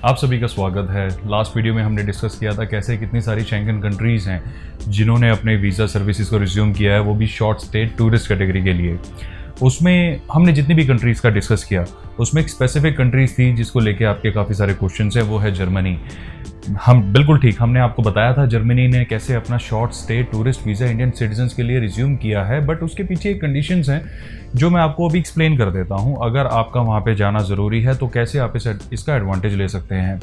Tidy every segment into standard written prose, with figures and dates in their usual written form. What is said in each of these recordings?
आप सभी का स्वागत है। लास्ट वीडियो में हमने डिस्कस किया था कैसे कितनी सारी शेंगन कंट्रीज़ हैं जिन्होंने अपने वीज़ा सर्विसेज को रिज्यूम किया है, वो भी शॉर्ट स्टे टूरिस्ट कैटेगरी के लिए। उसमें हमने जितनी भी कंट्रीज़ का डिस्कस किया उसमें एक स्पेसिफिक कंट्रीज़ थी जिसको लेके आपके काफ़ी सारे क्वेश्चंस हैं, वो है जर्मनी। हम बिल्कुल ठीक, हमने आपको बताया था जर्मनी ने कैसे अपना short stay tourist visa Indian citizens के लिए रिज्यूम किया है, बट उसके पीछे एक कंडीशंस हैं जो मैं आपको अभी एक्सप्लेन कर देता हूं। अगर आपका वहां पे जाना ज़रूरी है तो कैसे आप इसका एडवांटेज ले सकते हैं।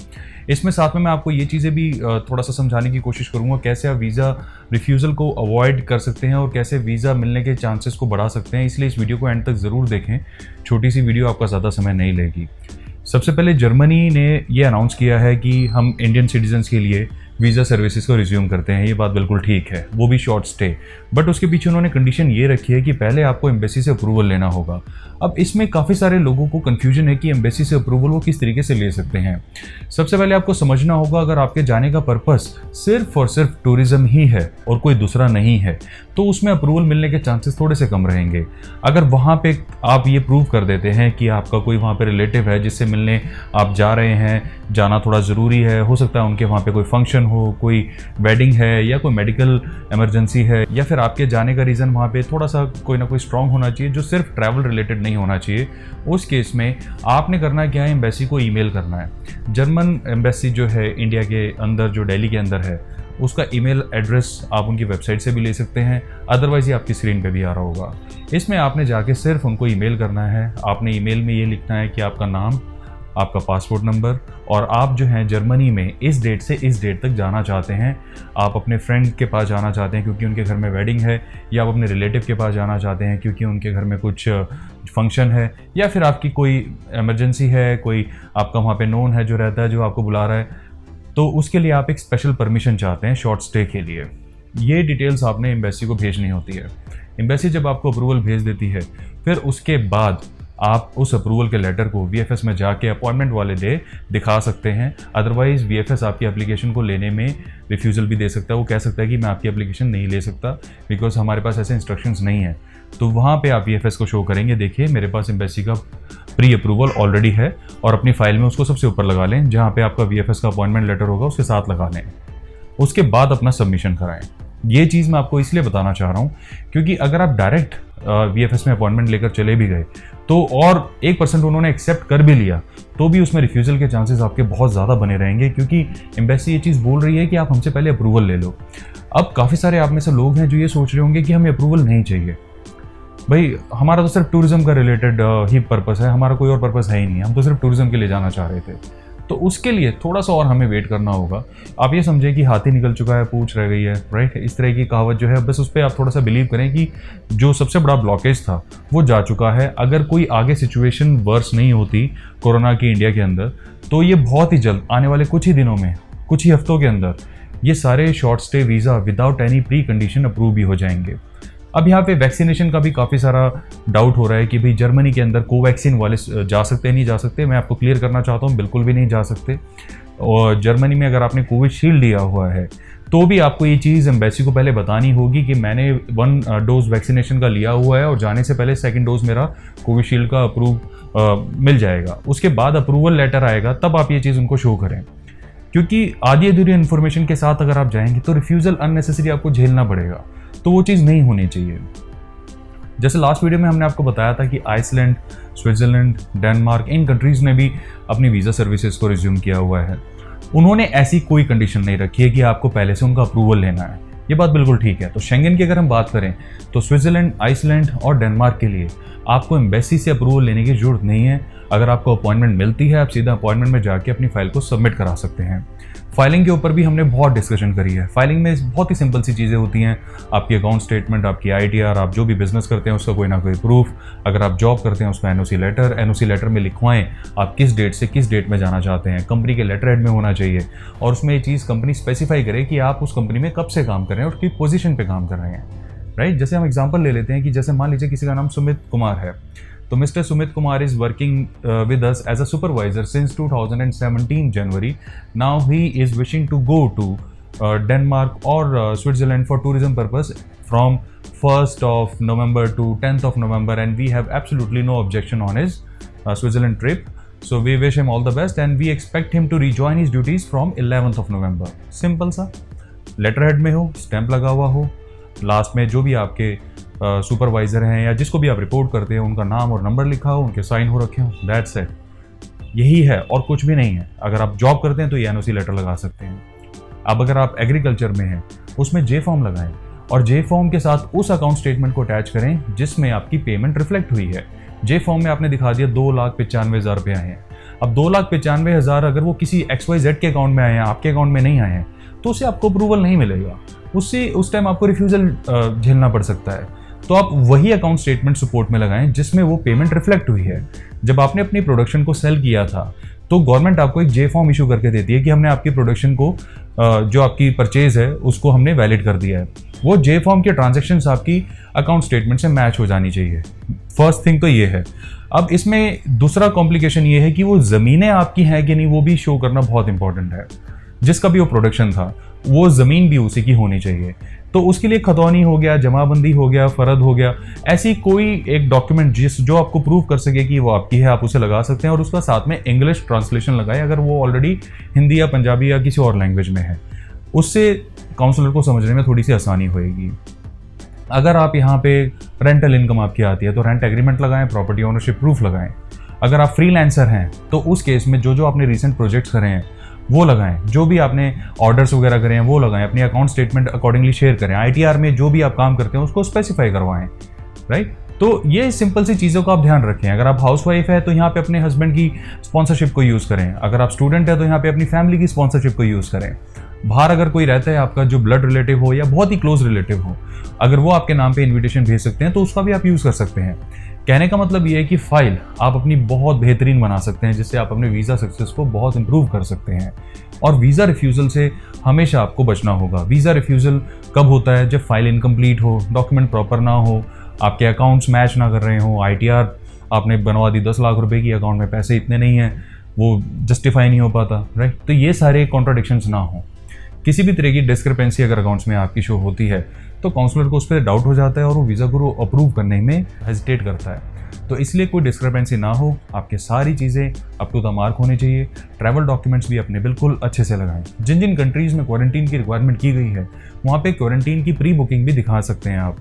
इसमें साथ में मैं आपको ये चीज़ें भी थोड़ा सा समझाने की कोशिश करूंगा कैसे आप वीज़ा रिफ्यूज़ल को अवॉइड कर सकते हैं और कैसे वीज़ा मिलने के चांसेस को बढ़ा सकते हैं। इसलिए इस वीडियो को एंड तक ज़रूर देखें, छोटी सी वीडियो आपका ज़्यादा समय नहीं लेगी। सबसे पहले जर्मनी ने ये अनाउंस किया है कि हम इंडियन सिटीजन्स के लिए वीज़ा सर्विसेज को रिज्यूम करते हैं। ये बात बिल्कुल ठीक है, वो भी शॉर्ट स्टे, बट उसके पीछे उन्होंने कंडीशन ये रखी है कि पहले आपको एम्बेसी से अप्रूवल लेना होगा। अब इसमें काफ़ी सारे लोगों को कन्फ्यूजन है कि एम्बेसी से अप्रूवल वो किस तरीके से ले सकते हैं। सबसे पहले आपको समझना होगा अगर आपके जाने का पर्पस सिर्फ और सिर्फ टूरिज्म ही है और कोई दूसरा नहीं है तो उसमें अप्रूवल मिलने के चांसेस थोड़े से कम रहेंगे। अगर वहाँ पे आप ये प्रूव कर देते हैं कि आपका कोई वहाँ पे रिलेटिव है जिससे मिलने आप जा रहे हैं, जाना थोड़ा ज़रूरी है, हो सकता है उनके वहाँ पे कोई फंक्शन हो, कोई वेडिंग है या कोई मेडिकल इमरजेंसी है, या फिर आपके जाने का रीज़न वहाँ पे थोड़ा सा कोई ना कोई स्ट्रॉन्ग होना चाहिए जो सिर्फ ट्रैवल रिलेटेड नहीं होना चाहिए, उस केस में आपने करना क्या है, एम्बेसी को ईमेल करना है। जर्मन एम्बेसी जो है इंडिया के अंदर, जो दिल्ली के अंदर है, उसका ईमेल एड्रेस आप उनकी वेबसाइट से भी ले सकते हैं, अदरवाइज ये आपकी स्क्रीन पे भी आ रहा होगा। इसमें आपने जाके सिर्फ उनको ईमेल करना है। आपने ईमेल में ये लिखना है कि आपका नाम, आपका पासपोर्ट नंबर और आप जो हैं जर्मनी में इस डेट से इस डेट तक जाना चाहते हैं। आप अपने फ्रेंड के पास जाना चाहते हैं क्योंकि उनके घर में वेडिंग है, या आप अपने रिलेटिव के पास जाना चाहते हैं क्योंकि उनके घर में कुछ फंक्शन है, या फिर आपकी कोई इमरजेंसी है, कोई आपका वहाँ पे नोन है जो रहता है जो आपको बुला रहा है, तो उसके लिए आप एक स्पेशल परमिशन चाहते हैं शॉर्ट स्टे के लिए। ये डिटेल्स आपने एम्बेसी को भेजनी होती है। एम्बेसी जब आपको अप्रूवल भेज देती है फिर उसके बाद आप उस अप्रूवल के लेटर को वीएफएस में जाके अपॉइंटमेंट वाले डे दिखा सकते हैं। अदरवाइज वीएफएस आपकी एप्लीकेशन को लेने में रिफ्यूज़ल भी दे सकता है। वो कह सकता है कि मैं आपकी एप्लीकेशन नहीं ले सकता बिकॉज हमारे पास ऐसे इंस्ट्रक्शंस नहीं है। तो वहाँ पे आप वीएफएस को शो करेंगे, देखिए मेरे पास एम्बेसी का प्री अप्रूवल ऑलरेडी है, और अपनी फाइल में उसको सबसे वीएफएस लगा लें, जहाँ पे आपका वीएफएस का अपॉइंटमेंट लेटर होगा उसके साथ लगा लें। उसके बाद अपना सबमिशन कराएं। ये चीज़ मैं आपको इसलिए बताना चाह रहा हूँ क्योंकि अगर आप डायरेक्ट वीएफएस में अपॉइंटमेंट लेकर चले भी गए तो और 1% उन्होंने एक्सेप्ट कर भी लिया तो भी उसमें रिफ्यूज़ल के चांसेस आपके बहुत ज़्यादा बने रहेंगे, क्योंकि एम्बेसी ये चीज़ बोल रही है कि आप हमसे पहले अप्रूवल ले लो। अब काफ़ी सारे आप में से लोग हैं जो ये सोच रहे होंगे कि हमें अप्रूवल नहीं चाहिए, भाई हमारा तो सिर्फ टूरिज्म का रिलेटेड ही पर्पस है, हमारा कोई और पर्पस है ही नहीं, हम तो सिर्फ टूरिज्म के लिए जाना चाह रहे थे। तो उसके लिए थोड़ा सा और हमें वेट करना होगा। आप ये समझें कि हाथी निकल चुका है पूंछ रह गई है, राइट? इस तरह की कहावत जो है, बस उस पर आप थोड़ा सा बिलीव करें कि जो सबसे बड़ा ब्लॉकेज था वो जा चुका है। अगर कोई आगे सिचुएशन वर्स नहीं होती कोरोना की इंडिया के अंदर, तो ये बहुत ही जल्द आने वाले कुछ ही दिनों में, कुछ ही हफ्तों के अंदर ये सारे short stay visa without any pre condition approve भी हो जाएंगे। अब यहाँ पे वैक्सीनेशन का भी काफ़ी सारा डाउट हो रहा है कि भाई जर्मनी के अंदर कोवैक्सीन वाले जा सकते हैं, नहीं जा सकते। मैं आपको क्लियर करना चाहता हूँ, बिल्कुल भी नहीं जा सकते। और जर्मनी में अगर आपने कोविशील्ड लिया हुआ है तो भी आपको ये चीज़ एम्बेसी को पहले बतानी होगी कि मैंने 1 डोज वैक्सीनेशन का लिया हुआ है और जाने से पहले 2nd डोज मेरा कोविशील्ड का अप्रूव मिल जाएगा। उसके बाद अप्रूवल लेटर आएगा, तब आप ये चीज़ उनको शो करें, क्योंकि आधी अधूरी इन्फॉर्मेशन के साथ अगर आप जाएंगे तो रिफ्यूज़ल अननेसेसरी आपको झेलना पड़ेगा, तो वो चीज़ नहीं होनी चाहिए। जैसे लास्ट वीडियो में हमने आपको बताया था कि आइसलैंड, स्विट्ज़रलैंड, डेनमार्क, इन कंट्रीज़ ने भी अपनी वीज़ा सर्विसेज को रिज्यूम किया हुआ है। उन्होंने ऐसी कोई कंडीशन नहीं रखी है कि आपको पहले से उनका अप्रूवल लेना है। ये बात बिल्कुल ठीक है। तो शेंगन की अगर हम बात करें तो स्विट्ज़रलैंड, आइसलैंड और डेनमार्क के लिए आपको एम्बेसी से अप्रूवल लेने की ज़रूरत नहीं है। अगर आपको अपॉइंटमेंट मिलती है, आप सीधा अपॉइंटमेंट में जाके अपनी फाइल को सबमिट करा सकते हैं। फाइलिंग के ऊपर भी हमने बहुत डिस्कशन करी है। फाइलिंग में बहुत ही सिंपल सी चीज़ें होती हैं, आपकी अकाउंट स्टेटमेंट, आपकी आईटीआर, आप जो भी बिजनेस करते हैं उसका कोई ना कोई प्रूफ, अगर आप जॉब करते हैं उसका एनओसी लेटर में लिखवाएं आप किस डेट से किस डेट में जाना चाहते हैं। कंपनी के लेटर हेड में होना चाहिए और उसमें ये चीज़ कंपनी स्पेसिफाई करे कि आप उस कंपनी में कब से काम कर रहे हैं और किस पोजीशन पे काम कर रहे हैं, राइट? जैसे हम एग्जांपल ले लेते हैं कि जैसे मान लीजिए किसी का नाम सुमित कुमार है, तो mister Sumit Kumar is working with us as a supervisor since 2017 January. Now he is wishing to go to Denmark or Switzerland for tourism purpose from 1st of November to 10th of November, and we have absolutely no objection on his Switzerland trip. So we wish him all the best and we expect him to rejoin his duties from 11th of November. Simple सा, letter head में हो, stamp लगा हुआ हो, last में जो भी आपके सुपरवाइजर हैं या जिसको भी आप रिपोर्ट करते हैं उनका नाम और नंबर लिखा हो, उनके साइन हो रखे हो, दैट्स इट। यही है और कुछ भी नहीं है। अगर आप जॉब करते हैं तो ये एनओसी लेटर लगा सकते हैं। अब अगर आप एग्रीकल्चर में हैं उसमें जे फॉर्म लगाएं और जे फॉर्म के साथ उस अकाउंट स्टेटमेंट को अटैच करें जिसमें आपकी पेमेंट रिफ्लेक्ट हुई है। जे फॉर्म में आपने दिखा दिया 2,95,000 रुपये आए हैं। अब 2,95,000 अगर वो किसी XYZ के अकाउंट में आए हैं, आपके अकाउंट में नहीं आए हैं, तो उससे आपको अप्रूवल नहीं मिलेगा। उससे उस टाइम आपको रिफ्यूज़ल झेलना पड़ सकता है। तो आप वही अकाउंट स्टेटमेंट सपोर्ट में लगाएं जिसमें वो पेमेंट रिफ्लेक्ट हुई है। जब आपने अपनी प्रोडक्शन को सेल किया था तो गवर्नमेंट आपको एक जे फॉर्म इशू करके देती है कि हमने आपकी प्रोडक्शन को जो आपकी परचेज है उसको हमने वैलिड कर दिया है। वो जे फॉर्म के ट्रांजैक्शंस आपकी अकाउंट स्टेटमेंट से मैच हो जानी चाहिए। फर्स्ट थिंग तो ये है। अब इसमें दूसरा कॉम्प्लिकेशन ये है कि वो ज़मीनें आपकी हैं कि नहीं वो भी शो करना बहुत इंपॉर्टेंट है। जिसका भी वो प्रोडक्शन था वो ज़मीन भी उसी की होनी चाहिए। तो उसके लिए खतौनी हो गया, जमाबंदी हो गया, फ़रद हो गया, ऐसी कोई एक डॉक्यूमेंट जो आपको प्रूव कर सके कि वो आपकी है, आप उसे लगा सकते हैं। और उसका साथ में इंग्लिश ट्रांसलेशन लगाएं अगर वो ऑलरेडी हिंदी या पंजाबी या किसी और लैंग्वेज में है। उससे काउंसलर को समझने में थोड़ी सी आसानी होएगी। अगर आप यहाँ पे रेंटल इनकम आपकी आती है तो रेंट एग्रीमेंट लगाएं, प्रॉपर्टी ओनरशिप प्रूफ लगाएं। अगर आप फ्रीलांसर हैं तो उस केस में जो आपने रिसेंट प्रोजेक्ट्स करे हैं वो लगाएं, जो भी आपने ऑर्डर्स वगैरह करे हैं वो लगाएं, अपनी अकाउंट स्टेटमेंट अकॉर्डिंगली शेयर करें। ITR में जो भी आप काम करते हैं उसको स्पेसिफाई करवाएं, राइट। तो ये सिंपल सी चीज़ों का आप ध्यान रखें। अगर आप हाउसवाइफ है तो यहाँ पे अपने हस्बैंड की स्पॉन्सरशिप को यूज़ करें। अगर आप स्टूडेंट है तो यहाँ पे अपनी फैमिली की स्पॉन्सरशिप को यूज़ करें। बाहर अगर कोई रहता है आपका जो ब्लड रिलेटिव हो या बहुत ही क्लोज रिलेटिव हो, अगर वो आपके नाम पे इन्विटेशन भेज सकते हैं तो उसका भी आप यूज़ कर सकते हैं। कहने का मतलब ये है कि फाइल आप अपनी बहुत बेहतरीन बना सकते हैं जिससे आप अपने वीज़ा सक्सेस को बहुत इंप्रूव कर सकते हैं। और वीज़ा रिफ्यूज़ल से हमेशा आपको बचना होगा। वीज़ा रिफ्यूज़ल कब होता है? जब फाइल इनकम्प्लीट हो, डॉक्यूमेंट प्रॉपर ना हो, आपके अकाउंट्स मैच ना कर रहे हो, ITR आपने बनवा दी 10 लाख रुपए की, अकाउंट में पैसे इतने नहीं हैं, वो जस्टिफाई नहीं हो पाता, राइट। तो ये सारे कॉन्ट्राडिक्शंस ना हो। किसी भी तरह की डिस्क्रिपेंसी अगर अकाउंट्स में आपकी शो होती है तो काउंसलर को उस पर डाउट हो जाता है और वो वीज़ा को अप्रूव करने में हेजिटेट करता है। तो इसलिए कोई डिस्क्रिपेंसी ना हो, आपके सारी चीज़ें अप टू द मार्क होनी चाहिए। ट्रैवल डॉक्यूमेंट्स भी अपने बिल्कुल अच्छे से लगाएं। जिन जिन कंट्रीज़ में क्वारंटीन की रिक्वायरमेंट की गई है वहाँ पे क्वारंटीन की प्री बुकिंग भी दिखा सकते हैं आप।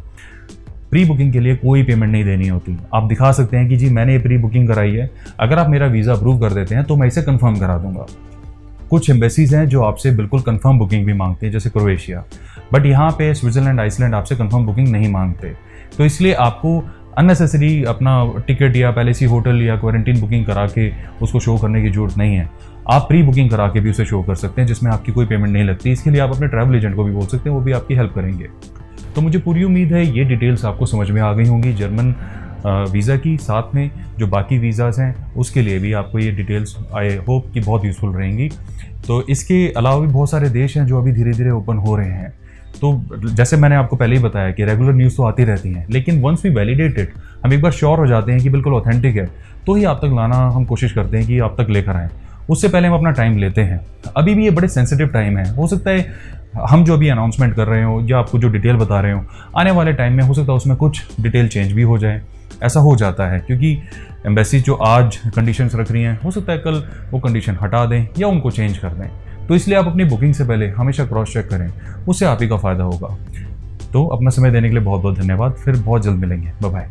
प्री बुकिंग के लिए कोई पेमेंट नहीं देनी होती। आप दिखा सकते हैं कि जी मैंने ये प्री बुकिंग कराई है, अगर आप मेरा वीज़ा अप्रूव कर देते हैं तो मैं इसे कंफर्म करा दूंगा। कुछ एम्बेसीज हैं जो आपसे बिल्कुल कंफर्म बुकिंग भी मांगते हैं, जैसे क्रोएशिया, बट यहाँ पे स्विट्ज़रलैंड, आइसलैंड आपसे कंफर्म बुकिंग नहीं मांगते। तो इसलिए आपको अननेसेसरी अपना टिकट या पहले सी होटल या क्वारंटीन बुकिंग करा के उसको शो करने की जरूरत नहीं है। आप प्री बुकिंग करा के भी उसे शो कर सकते हैं जिसमें आपकी कोई पेमेंट नहीं लगती। इसके लिए आप अपने ट्रैवल एजेंट को भी बोल सकते हैं, वो भी आपकी हेल्प करेंगे। तो मुझे पूरी उम्मीद है ये डिटेल्स आपको समझ में आ गई होंगी जर्मन वीज़ा की। साथ में जो बाकी वीज़ाज़ हैं उसके लिए भी आपको ये डिटेल्स आई होप कि बहुत यूज़फुल रहेंगी। तो इसके अलावा भी बहुत सारे देश हैं जो अभी धीरे धीरे ओपन हो रहे हैं। तो जैसे मैंने आपको पहले ही बताया कि रेगुलर न्यूज़ तो आती रहती हैं, लेकिन वंस वी वैलिडेटेड, हम एक बार श्योर हो जाते हैं कि बिल्कुल ऑथेंटिक है, तो ही आप तक लाना हम कोशिश करते हैं कि आप तक लेकर आएँ। उससे पहले हम अपना टाइम लेते हैं। अभी भी ये बड़े सेंसिटिव टाइम है। हो सकता है हम जो अभी अनाउंसमेंट कर रहे हो या आपको जो डिटेल बता रहे हो, आने वाले टाइम में हो सकता है उसमें कुछ डिटेल चेंज भी हो जाए। ऐसा हो जाता है क्योंकि एम्बेसी जो आज कंडीशंस रख रही हैं हो सकता है कल वो कंडीशन हटा दें या उनको चेंज कर दें। तो इसलिए आप अपनी बुकिंग से पहले हमेशा क्रॉस चेक करें, उससे आप ही का फ़ायदा होगा। तो अपना समय देने के लिए बहुत बहुत धन्यवाद। फिर बहुत जल्द मिलेंगे। Bye bye.